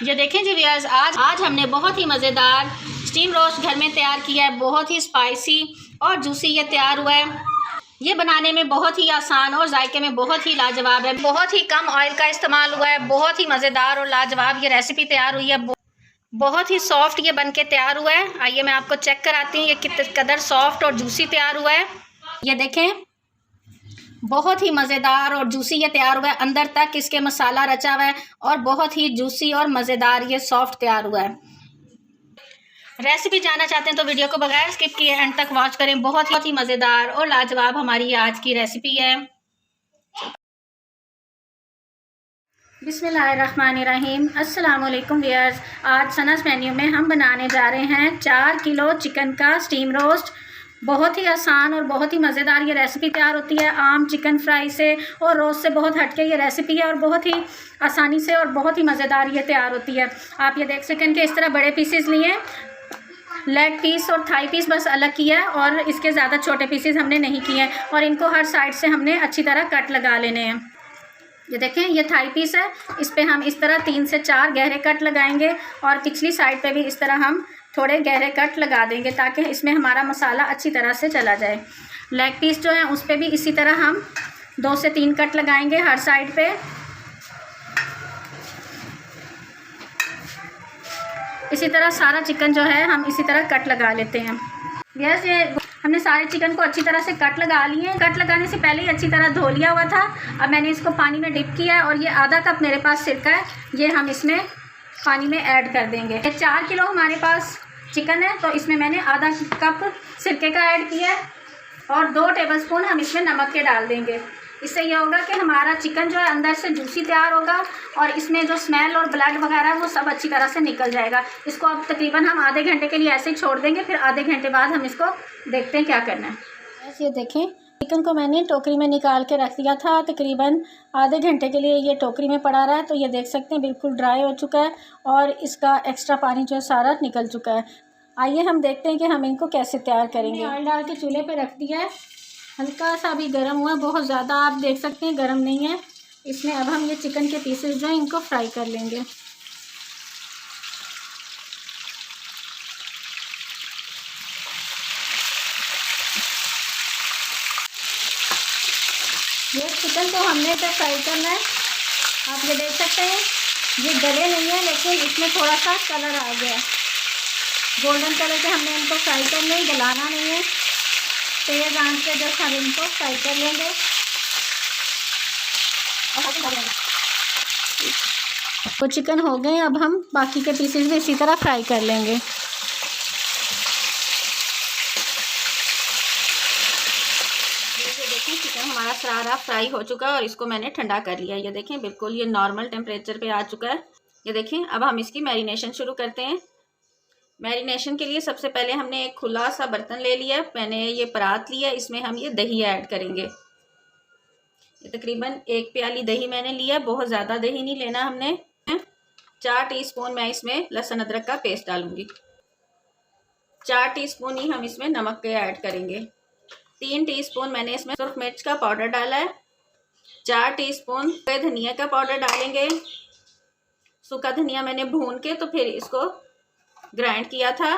ये देखें जी व्यूअर्स, आज हमने बहुत ही मज़ेदार स्टीम रोस्ट घर में तैयार किया है। बहुत ही स्पाइसी और जूसी ये तैयार हुआ है। ये बनाने में बहुत ही आसान और जायके में बहुत ही लाजवाब है। बहुत ही कम ऑयल का इस्तेमाल हुआ है। बहुत ही मज़ेदार और लाजवाब ये रेसिपी तैयार हुई है। बहुत ही सॉफ्ट ये बन के तैयार हुआ है। आइए मैं आपको चेक कराती हूँ ये कितने कदर सॉफ्ट और जूसी तैयार हुआ है। ये देखें, बहुत ही मज़ेदार और जूसी ये तैयार हुआ है। अंदर तक इसके मसाला रचा हुआ है और बहुत ही जूसी और मज़ेदार ये सॉफ्ट तैयार हुआ है। रेसिपी जानना चाहते हैं तो वीडियो को बगैर स्किप किए एंड तक वॉच करें। बहुत ही मज़ेदार और लाजवाब हमारी आज की रेसिपी है। बिस्मिल्लाहिर्रहमानिर्रहीम। अस्सलाम वालेकुम व्यूअर्स, आज सनास मेन्यू में हम बनाने जा रहे हैं 4 किलो चिकन का स्टीम रोस्ट। बहुत ही आसान और बहुत ही मज़ेदार ये रेसिपी तैयार होती है। आम चिकन फ्राई से और रोस्ट से बहुत हटके ये रेसिपी है और बहुत ही आसानी से और बहुत ही मज़ेदार ये तैयार होती है। आप ये देख सकें कि इस तरह बड़े पीसेस लिए, लेग पीस और थाई पीस बस अलग किया है और इसके ज़्यादा छोटे पीसेस हमने नहीं किए हैं और इनको हर साइड से हमने अच्छी तरह कट लगा लेने हैं। ये देखें, ये थाई पीस है, इस पे हम इस तरह 3 से 4 गहरे कट लगाएंगे और पिछली साइड पे भी इस तरह हम थोड़े गहरे कट लगा देंगे ताकि इसमें हमारा मसाला अच्छी तरह से चला जाए। लेग पीस जो है उस पे भी इसी तरह हम 2 से 3 कट लगाएंगे हर साइड पे। इसी तरह सारा चिकन जो है हम इसी तरह कट लगा लेते हैं। यस, ये हमने सारे चिकन को अच्छी तरह से कट लगा लिए। कट लगाने से पहले ही अच्छी तरह धो लिया हुआ था। अब मैंने इसको पानी में डिप किया है और ये आधा कप मेरे पास सिरका है, ये हम इसमें पानी में ऐड कर देंगे। 4 किलो हमारे पास चिकन है तो इसमें मैंने आधा कप सिरके का ऐड किया है और 2 टेबलस्पून हम इसमें नमक के डाल देंगे। इससे ये होगा कि हमारा चिकन जो है अंदर से जूसी तैयार होगा और इसमें जो स्मेल और ब्लड वगैरह है वो सब अच्छी तरह से निकल जाएगा। इसको अब तकरीबन हम आधे घंटे के लिए ऐसे ही छोड़ देंगे, फिर आधे घंटे बाद हम इसको देखते हैं क्या करना है। ऐसे ये देखें, चिकन को मैंने टोकरी में निकाल के रख दिया था। तकरीबन आधे घंटे के लिए ये टोकरी में पड़ा रहा है तो ये देख सकते हैं बिल्कुल ड्राई हो चुका है और इसका एक्स्ट्रा पानी जो है सारा निकल चुका है। आइए हम देखते हैं कि हम इनको कैसे तैयार करेंगे। ऑयल डाल के चूल्हे पे रख दिया है, हल्का सा भी गर्म हुआ है, बहुत ज़्यादा आप देख सकते हैं गर्म नहीं है। इसमें अब हम ये चिकन के पीसेस जो हैं इनको फ्राई कर लेंगे। ये चिकन को हमने तो फ्राई करना है। आप ये देख सकते हैं ये गले नहीं है लेकिन इसमें थोड़ा सा कलर आ गया है। गोल्डन कलर के हमने इनको फ्राई करना है, गलाना नहीं है। तेज़ आंच पे जब हम इनको फ्राई कर लेंगे तो चिकन हो गए। अब हम बाकी के पीसेस भी इसी तरह फ्राई कर लेंगे। ये देखें, चिकन हमारा सारा फ्राई हो चुका है और इसको मैंने ठंडा कर लिया। ये देखें बिल्कुल ये नॉर्मल टेम्परेचर पे आ चुका है। ये देखें, अब हम इसकी मैरिनेशन शुरू करते हैं। मैरिनेशन के लिए सबसे पहले हमने एक खुला सा बर्तन ले लिया। मैंने ये परात लिया, इसमें हम ये दही ऐड करेंगे। ये तकरीबन 1 प्याली दही मैंने लिया, बहुत ज़्यादा दही नहीं लेना हमने। 4 टीस्पून मैं इसमें लहसुन अदरक का पेस्ट डालूंगी। 4 टीस्पून ही हम इसमें नमक के ऐड करेंगे। 3 टीस्पून मैंने इसमें सुर्ख मिर्च का पाउडर डाला है। 4 टीस्पून धनिया का पाउडर डालेंगे। सूखा धनिया मैंने भून के तो फिर इसको ग्राइंड किया था।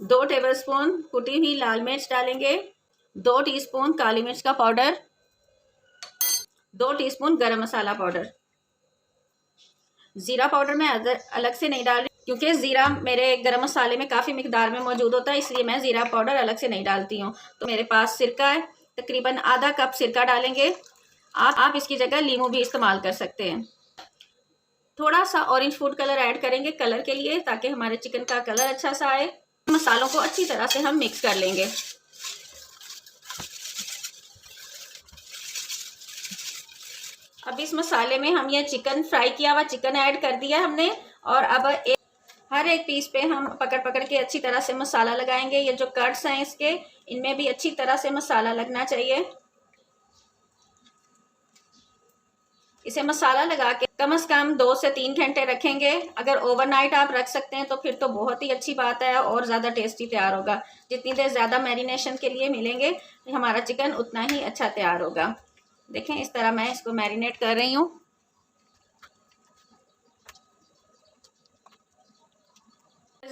2 टेबलस्पून कुटी हुई लाल मिर्च डालेंगे। 2 टीस्पून काली मिर्च का पाउडर। 2 टीस्पून गरम मसाला पाउडर। ज़ीरा पाउडर मैं अलग से नहीं डाल रही क्योंकि ज़ीरा मेरे गरम मसाले में काफ़ी मिकदार में मौजूद होता है, इसलिए मैं ज़ीरा पाउडर अलग से नहीं डालती हूँ। तो मेरे पास सिरका है, तकरीबन आधा कप सिरका डालेंगे। आप इसकी जगह लीमू भी इस्तेमाल कर सकते हैं। थोड़ा सा ऑरेंज फूड कलर ऐड करेंगे कलर के लिए, ताकि हमारे चिकन का कलर अच्छा सा आए। मसालों को अच्छी तरह से हम मिक्स कर लेंगे। अब इस मसाले में हम ये चिकन फ्राई किया हुआ चिकन ऐड कर दिया हमने और अब हर एक पीस पे हम पकड़ पकड़ के अच्छी तरह से मसाला लगाएंगे। ये जो कट्स हैं इसके, इनमें भी अच्छी तरह से मसाला लगना चाहिए। इसे मसाला लगा के कम से कम 2 से 3 घंटे रखेंगे। अगर ओवरनाइट आप रख सकते हैं तो फिर तो बहुत ही अच्छी बात है और ज़्यादा टेस्टी तैयार होगा। जितनी देर ज़्यादा मैरिनेशन के लिए मिलेंगे हमारा चिकन उतना ही अच्छा तैयार होगा। देखें, इस तरह मैं इसको मैरिनेट कर रही हूँ।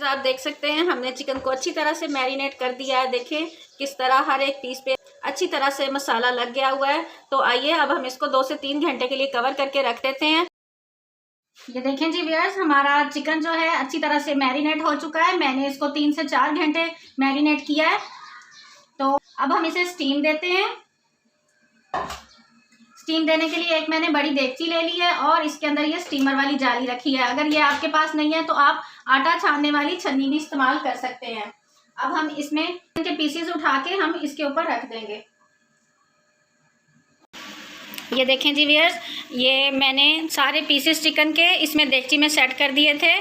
आप देख सकते हैं हमने चिकन को अच्छी तरह से मैरिनेट कर दिया है। देखिए किस तरह हर एक पीस पे अच्छी तरह से मसाला लग गया हुआ है। तो आइए अब हम इसको 2 से 3 घंटे के लिए कवर करके रख देते हैं। ये देखें जी व्यूअर्स, हमारा चिकन जो है अच्छी तरह से मैरिनेट हो चुका है। मैंने इसको 3 से 4 घंटे मैरिनेट किया है। तो अब हम इसे स्टीम देते हैं। स्टीम देने के लिए एक मैंने बड़ी देगची ले ली है और इसके अंदर ये स्टीमर वाली जाली रखी है। अगर ये आपके पास नहीं है तो आप आटा छानने वाली छन्नी भी इस्तेमाल कर सकते हैं। अब हम इसमें के पीसेस उठा के हम इसके ऊपर रख देंगे। ये देखें जी व्यूअर्स, ये मैंने सारे पीसेस चिकन के इसमें देगची में सेट कर दिए थे।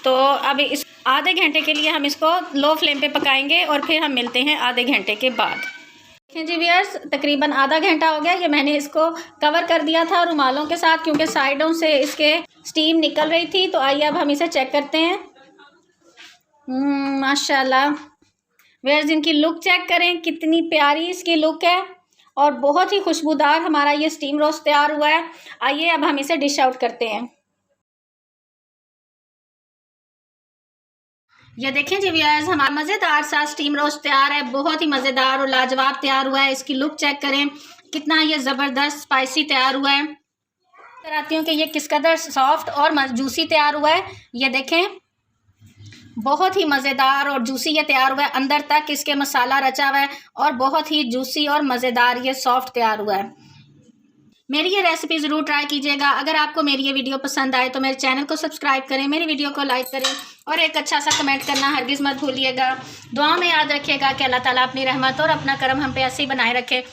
तो अब इस आधे घंटे के लिए हम इसको लो फ्लेम पे पकाएंगे और फिर हम मिलते हैं आधे घंटे के बाद। देखें जी व्यूअर्स, तकरीबन आधा घंटा हो गया। ये मैंने इसको कवर कर दिया था रुमालों के साथ क्योंकि साइडों से इसके स्टीम निकल रही थी। तो आइए अब हम इसे चेक करते हैं। माशाल्लाह व्यूअर्स, इनकी लुक चेक करें, कितनी प्यारी इसकी लुक है और बहुत ही खुशबूदार हमारा ये स्टीम रोस्ट तैयार हुआ है। आइए अब हम इसे डिश आउट करते हैं। ये देखें जी व्यूअर्स, हमारा मज़ेदार सा स्टीम रोस्ट तैयार है। बहुत ही मज़ेदार और लाजवाब तैयार हुआ है। इसकी लुक चेक करें, कितना ये ज़बरदस्त स्पाइसी तैयार हुआ है। कराती हूँ कि ये किस कदर सॉफ्ट और जूसी तैयार हुआ है। ये देखें, बहुत ही मज़ेदार और जूसी ये तैयार हुआ है। अंदर तक इसके मसाला रचा हुआ है और बहुत ही जूसी और मज़ेदार ये सॉफ्ट तैयार हुआ है। मेरी ये रेसिपी ज़रूर ट्राई कीजिएगा। अगर आपको मेरी ये वीडियो पसंद आए तो मेरे चैनल को सब्सक्राइब करें, मेरी वीडियो को लाइक करें और एक अच्छा सा कमेंट करना हरगिज़ मत भूलिएगा। दुआ में याद रखिएगा कि अल्लाह ताला अपनी रहमत और अपना करम हम पे ऐसे ही बनाए रखे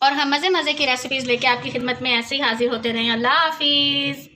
और हम मज़े की रेसिपीज़ लेके आपकी खिदमत में ऐसे ही हाजिर होते रहें। अल्लाह हाफिज़।